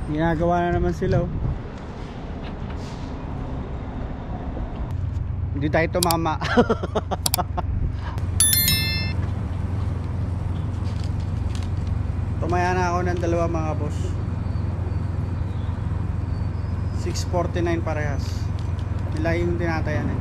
Ginagawa na naman sila oh. Hindi tayo tumama. Tumaya na ako ng dalawa mga boss. 649 parehas. Nila yung tinatayan eh.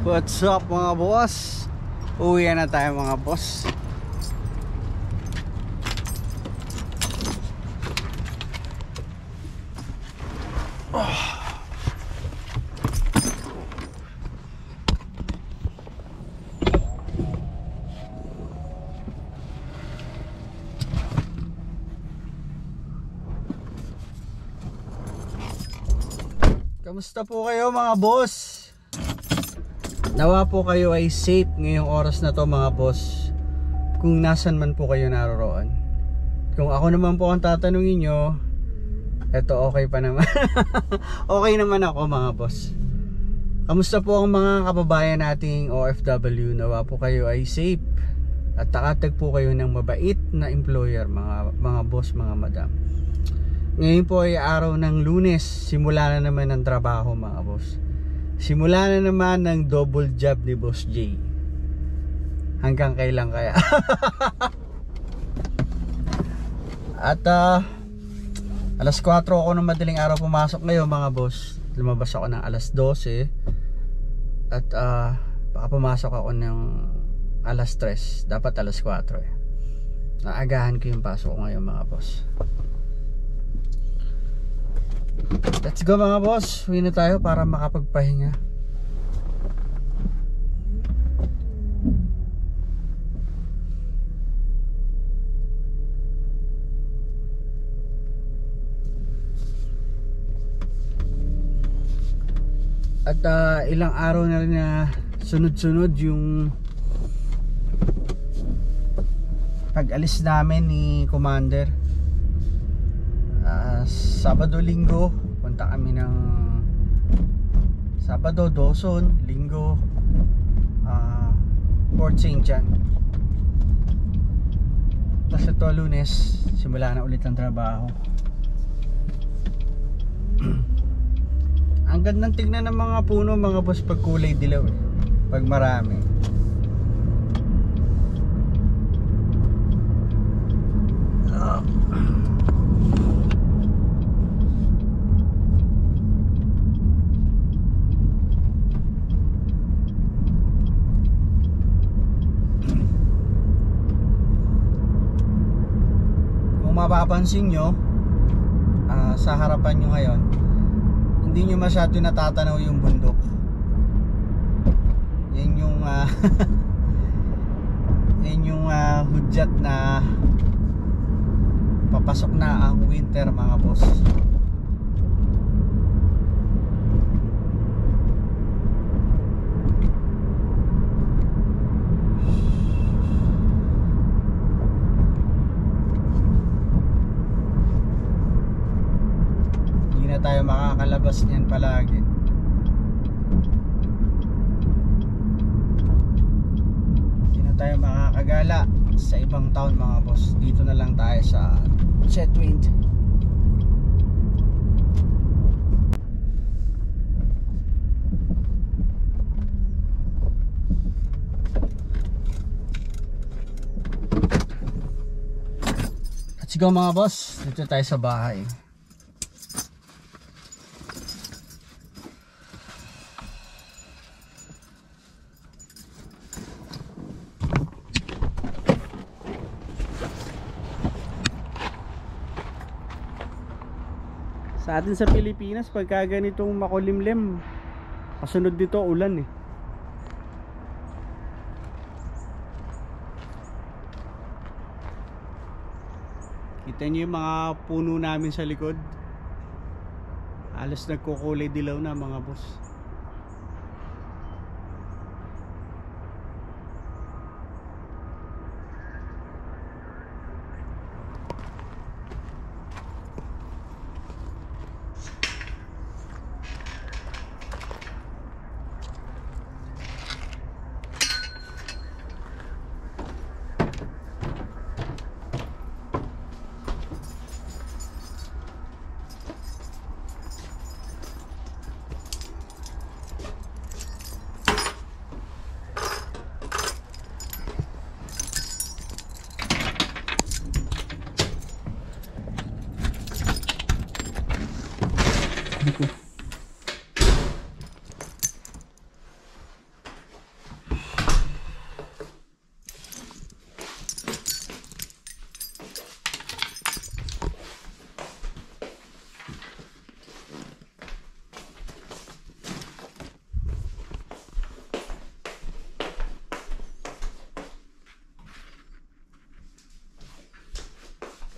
What's up mga boss? Uwi na tayo mga boss. Kamusta po kayo mga boss? Nawa po kayo ay safe ngayong oras na to mga boss, kung nasan man po kayo naroroon. Kung ako naman po ang tatanungin nyo, eto okay pa naman. Okay naman ako mga boss. Kamusta po ang mga kababayan nating OFW? Nawa po kayo ay safe at nakatag po kayo ng mabait na employer mga boss, mga madam. Ngayon po ay araw ng Lunes, simula na naman ang trabaho mga boss. Simula na naman ng double job ni Boss J. Hanggang kailan kaya? At alas 4 ako ng madaling araw pumasok ngayon mga boss. Lumabas ako ng alas 12. At baka pumasok ako ng alas 3. Dapat alas 4 eh. Naagahan ko yung pasok ko ngayon mga boss. Let's go mga boss. Uwi na tayo para makapagpahinga. At ilang araw na rin na sunod-sunod yung pag-alis namin ni Commander. Sabado, Linggo punta kami ng Sabado, Dawson, Linggo Port St. John. Tapos ito Lunes simula na ulit ang trabaho. Ang gandang tignan ng mga puno mga boss pag kulay dilaw eh. Pag marami. Mapapansin nyo sa harapan nyo ngayon, hindi nyo masyado natatanaw yung bundok. Yan yung yan yung hudyat na papasok na ang winter mga boss. Tayo makakalabas niyan palagi. Hindi na tayo makakagala sa ibang town mga boss. Dito na lang tayo sa Chetwynd. Let's go mga boss. Dito tayo sa bahay. Sa atin sa Pilipinas, pagka ganitong makulimlim, kasunod dito ulan eh. Kita niyo yung mga puno namin sa likod. Halos nagkukulay dilaw na mga boss.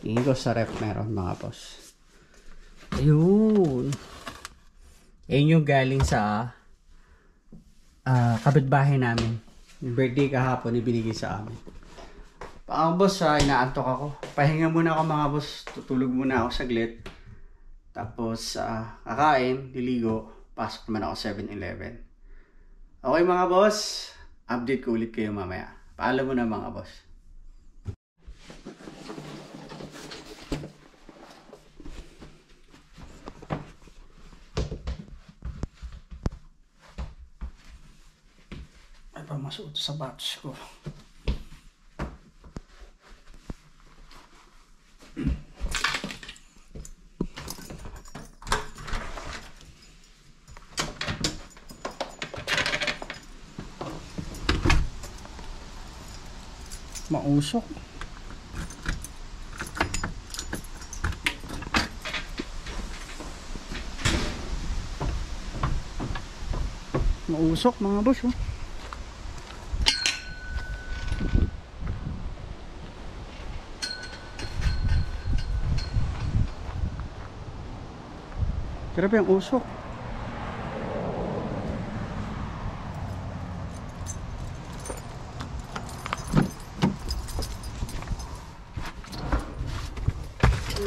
Tingin ko sa ref meron mga boss. Ayun. Ayun yung galing sa kapitbahay namin. Yung birthday kahapon ibinigay sa amin. Mga boss, inaantok ako. Pahinga muna ako mga boss. Tutulog muna ako saglit. Tapos kakain, liligo. Pasok naman ako 7-Eleven. Okay mga boss. Update ko ulit kayo mamaya. Paalam mo na mga boss. Masuot sa batch ko. Mausok. Mausok mga boss oh. Grabe ang usok.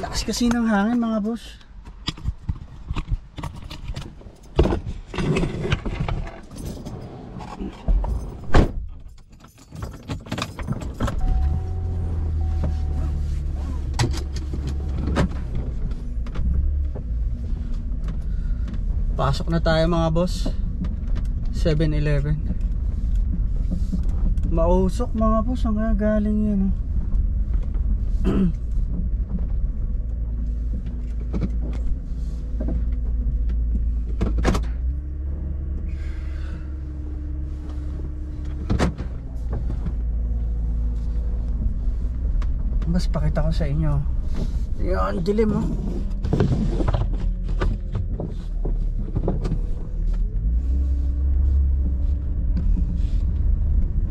Lakas kasi ng hangin mga boss. Pasok na tayo mga boss. 7-Eleven. Mausok mga boss. Ang galing yan oh. Mas pakita ko sa inyo. Yan, dilim oh.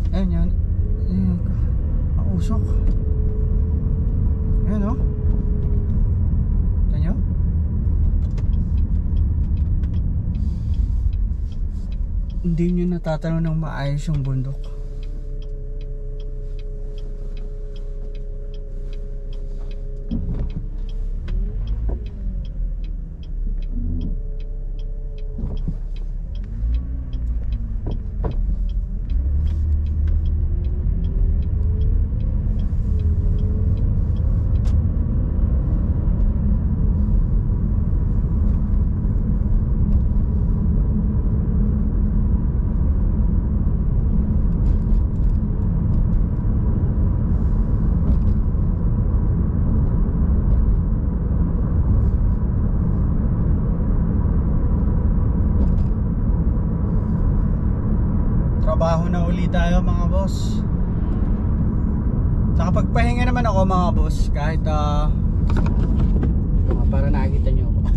Ayan yan. Mausok. Ayan o. Ito nyo. Hindi nyo natatanaw ng maayos yung bundok. Trabaho na ulit tayo mga boss. Nakapagpahinga naman ako mga boss. Kahit para nakikita nyo ako.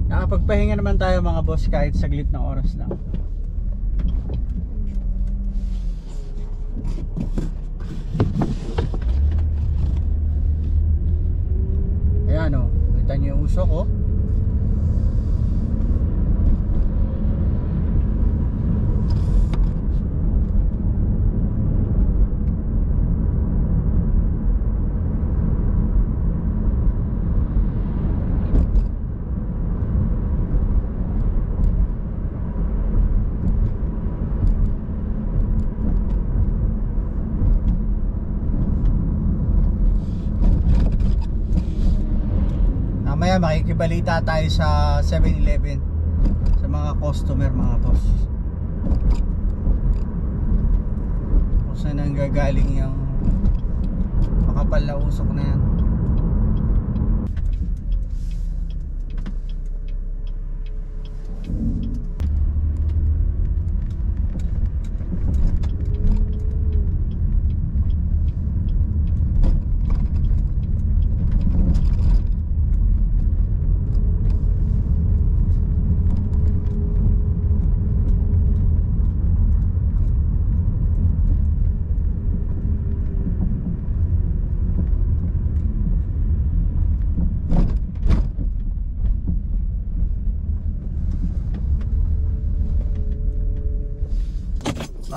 Nakapagpahinga naman tayo mga boss kahit saglit na oras lang. Ayan o, kita nyo yung usok o. Mamaya makikibalita tayo sa 7-Eleven sa mga customer mga boss, kung saan ang gagaling yung makapal na usok na yan.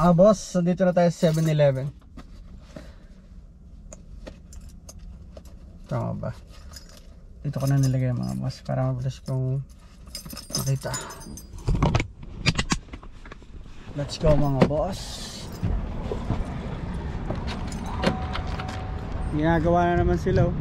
Boss, dito na tayo sa 7-Eleven. Tama ba? Dito ko na nilagay mga boss para mabilis kong makita. Let's go mga boss. Ginagawa na naman sila oh.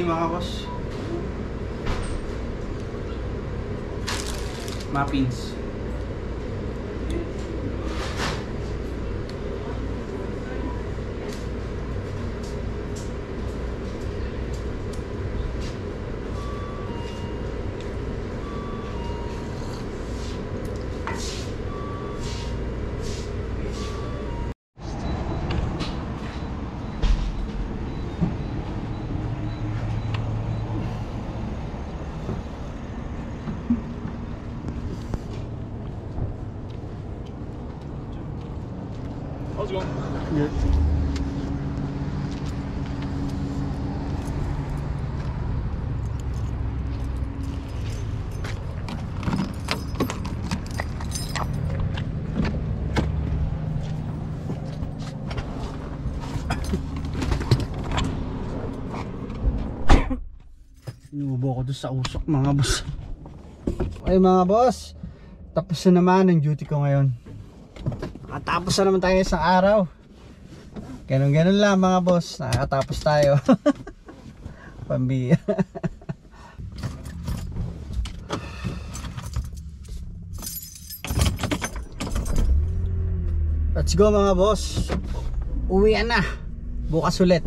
Mga boss, muffins. How's it going? Good. Inuubo ko doon sa usok mga boss. Okay mga boss, tapos na naman ang duty ko ngayon. Nakatapos na naman tayo isang araw. Ganun lang mga boss, nakatapos tayo. Pambiya. Let's go mga boss. Uwian na. Bukas ulit.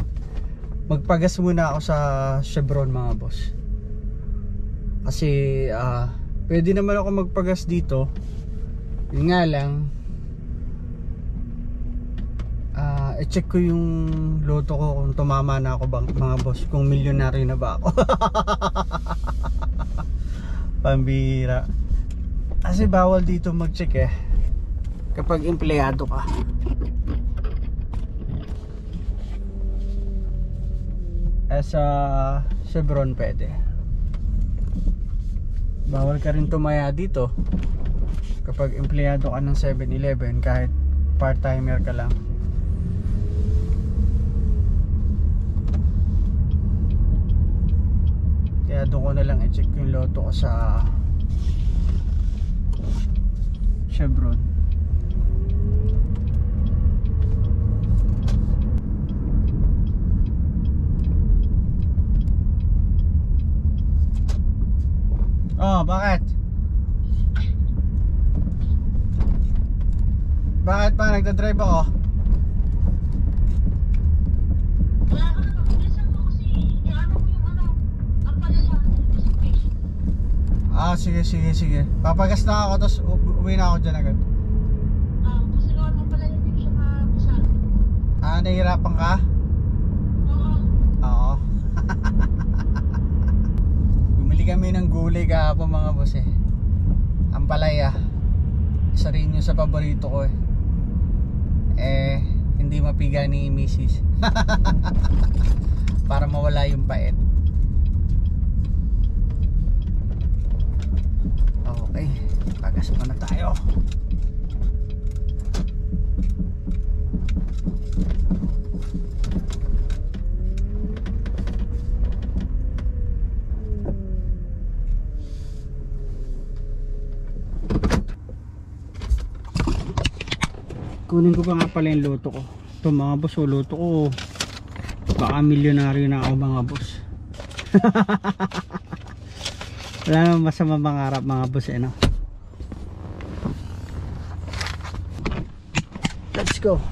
Magpagas muna ako sa Chevron mga boss. Kasi pwede naman ako magpagas dito. Yun nga lang, i-check ko yung loto ko kung tumama na ako bang, mga boss, kung milyonaryo na ba ako. Pambira. Kasi bawal dito mag-check kapag empleyado ka. Sa Chevron pwede. Bawal ka rin tumaya dito kapag empleyado ka ng 7-Eleven, kahit part-timer ka lang. Kaya doon ko na lang i-check yung loto ko sa Chevron. Oh, bakit? Bakit pa nagdadrive ako? Wala ka naman. Bilisan mo kasi i-ano ko yung ano. Ang palala. Anticipation. Sige. Papagas na ako, tapos uwi na ako dyan agad. Kasi naman ang palala din siya mabusan. Nahihirapan ka? Oo. Oo. Bumili kami ng gulay kahapon mga boss eh. Ampalaya. Isa rin yung sa paborito ko eh. Hindi mapiga ni Mrs. Para mawala yung pait. Okay, pagas muna tayo. Kunin ko pa nga pala yung luto ko. Ito mga boss, luto ko. Baka milyonaryo na ako mga boss. Wala naman masama mangarap mga boss no? Let's go.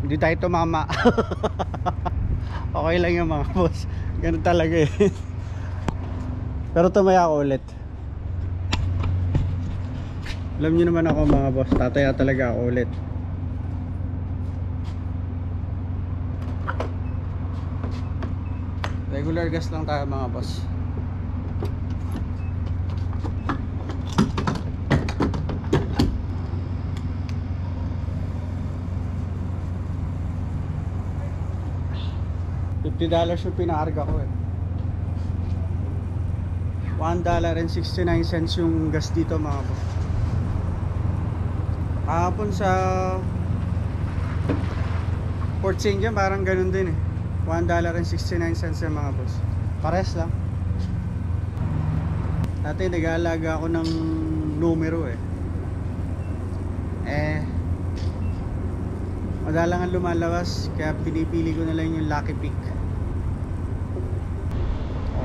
Hindi tayo tumama. Okay lang yung mga boss. Ganun talaga eh. Pero tumaya ako ulit. Alam nyo naman ako mga boss, tataya talaga ako ulit. Regular gas lang tayo mga boss. $50 yung pinakarga ko eh. $1.69 yung gas dito mga boss. Kahapon sa Port St. John parang ganun din eh. $1.69 yung mga boss. Pares lang. Dati nag-aalaga ako ng numero eh. Madalang ang lumalabas, kaya pinipili ko na lang yung Lucky Pick.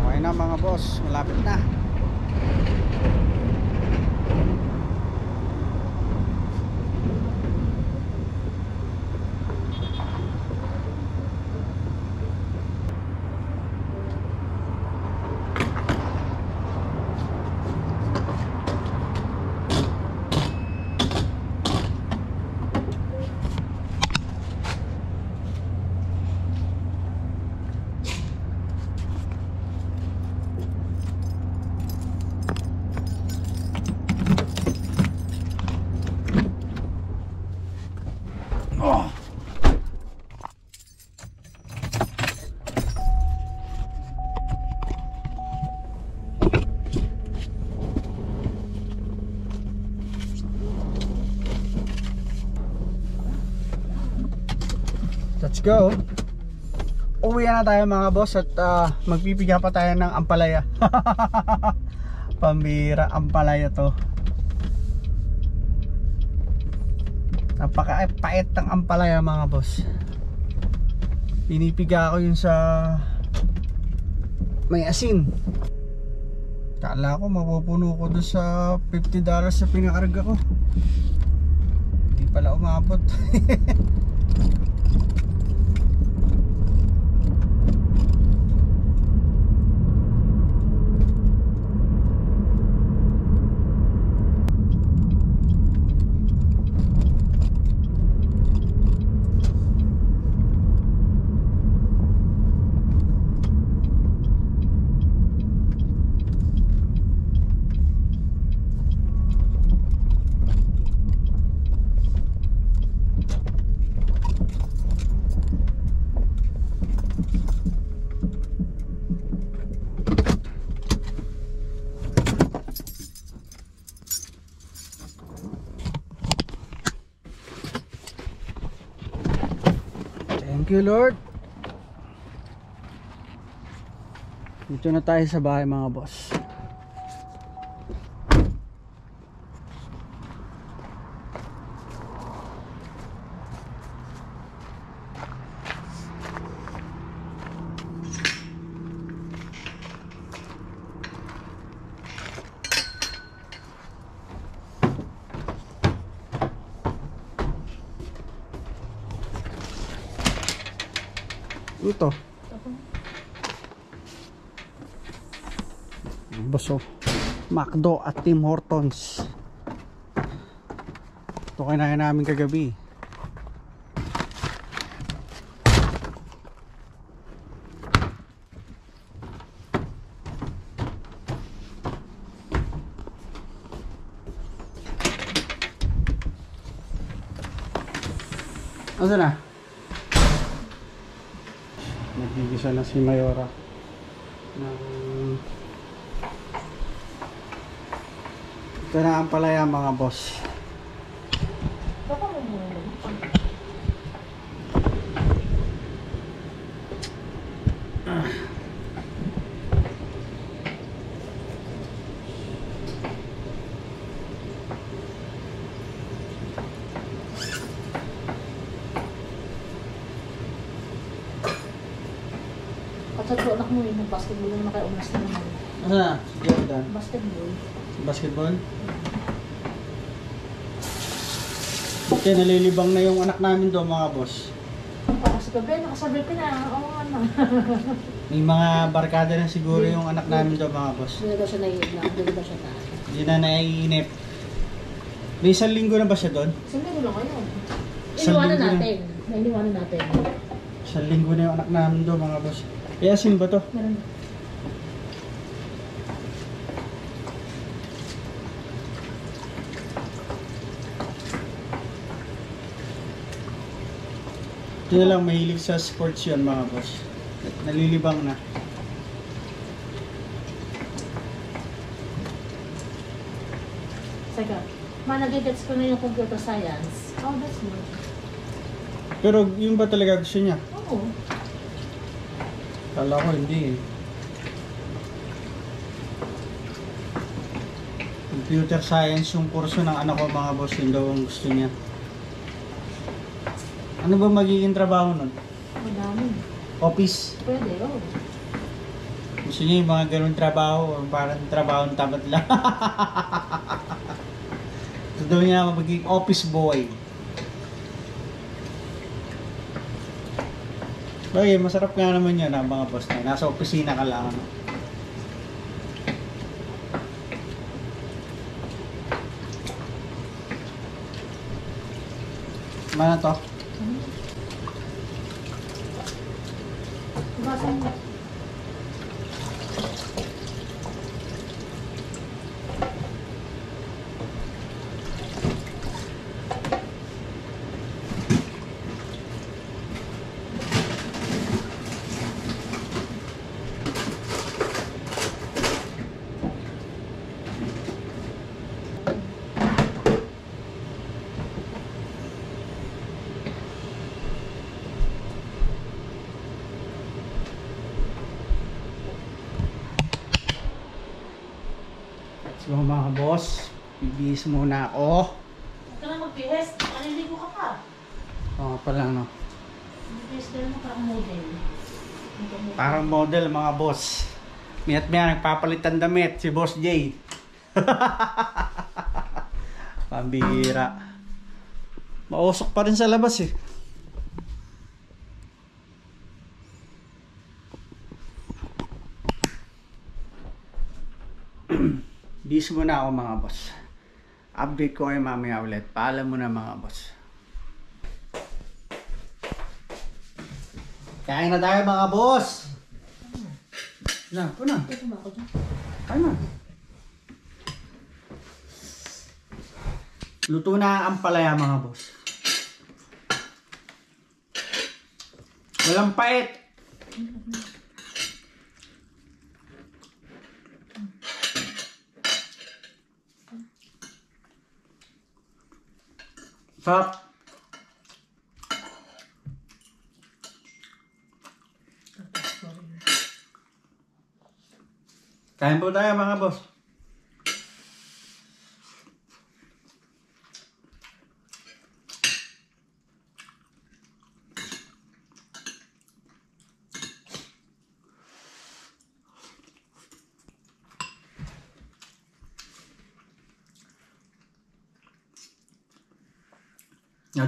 Okay na mga boss, malapit na. Let's go. Uwi na tayo mga boss at magpipiga pa tayo ng ampalaya. Pambira, ampalaya to. Napaka-pait ng ampalaya mga boss. Pinipiga ko yun sa may asin. Kala ko mapupuno ko doon sa $50 sa pinakarga ko. Hindi pala umabot. Thank you Lord. Dito na tayo sa bahay mga boss. Ito. Boss, McDo at Tim Hortons. Ito kinain namin kagabi. Asa na? Nagigisa na si Mayora ng... Ito na ang palaya mga boss. Baka mo muna. Patadro anak mo yun, basketball na kayo umas na naman. Asa na? Si Jordan. Basketball. Basketball? Okay, nalilibang na yung anak namin doon mga boss. Ako sa gabi, nakasabi ka na. Oo nga na. May mga barkada na siguro yung anak namin doon mga boss. Hindi na daw siya naiinip. Hindi na daw siya taas. Hindi na naiinip. May isang linggo na ba siya doon? Isang linggo lang ngayon. Isang Iniwanan linggo na. natin. Nainiwanan natin. Isang linggo na yung anak namin doon mga boss. Eh, asin ba to? Meron. Hindi na lang mahilig sa sports yun mga boss. Nalilibang na. Saka, nagigets ko na yung computer science. Oh, that's good. Pero yun ba talaga gusto niya? Oo. Kala ko hindi eh. Computer science yung kurso ng anak ko mga boss, yun daw ang gusto niya. Ano ba magiging trabaho nun? Madami. Office? Pwede, oo. Gusto niya yung mga ganun trabaho, parang trabaho ng tamad lang. Gusto daw niya magiging office boy. Bagay, masarap nga naman yun mga boss na. Nasa opisina ka lang. Ano? Mana to? Basa mo. So mga boss, bibihis muna ako. Huwag ka na mag-bihis. Maliligo ka pa. Oo pala no. Mag-bihis ka naman parang model. Parang model mga boss. Miat maya nagpapalitan damit si Boss J. Pambihira. Mausok pa rin sa labas eh. Bis muna ako mga boss. Update ko kayo mamaya ulit. Paalam muna mga boss. Kain na tayo mga boss. Na, ito na. Ito ba ako dyan? Kain na. Luto na ang palaya mga boss. Walang pait. Sarap. Kain po tayo mga boss.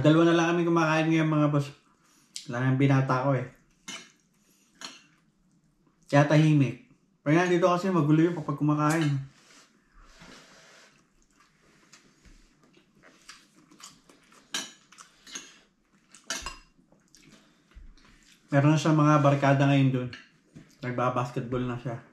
Dalawa na lang kami kumakain ngayon mga boss. Wala nang binata ko eh. Kaya tahimik. Pag nandito kasi magulo yung kapag kumakain. Meron na siya mga barkada ngayon dun. Nagbabasketball na siya.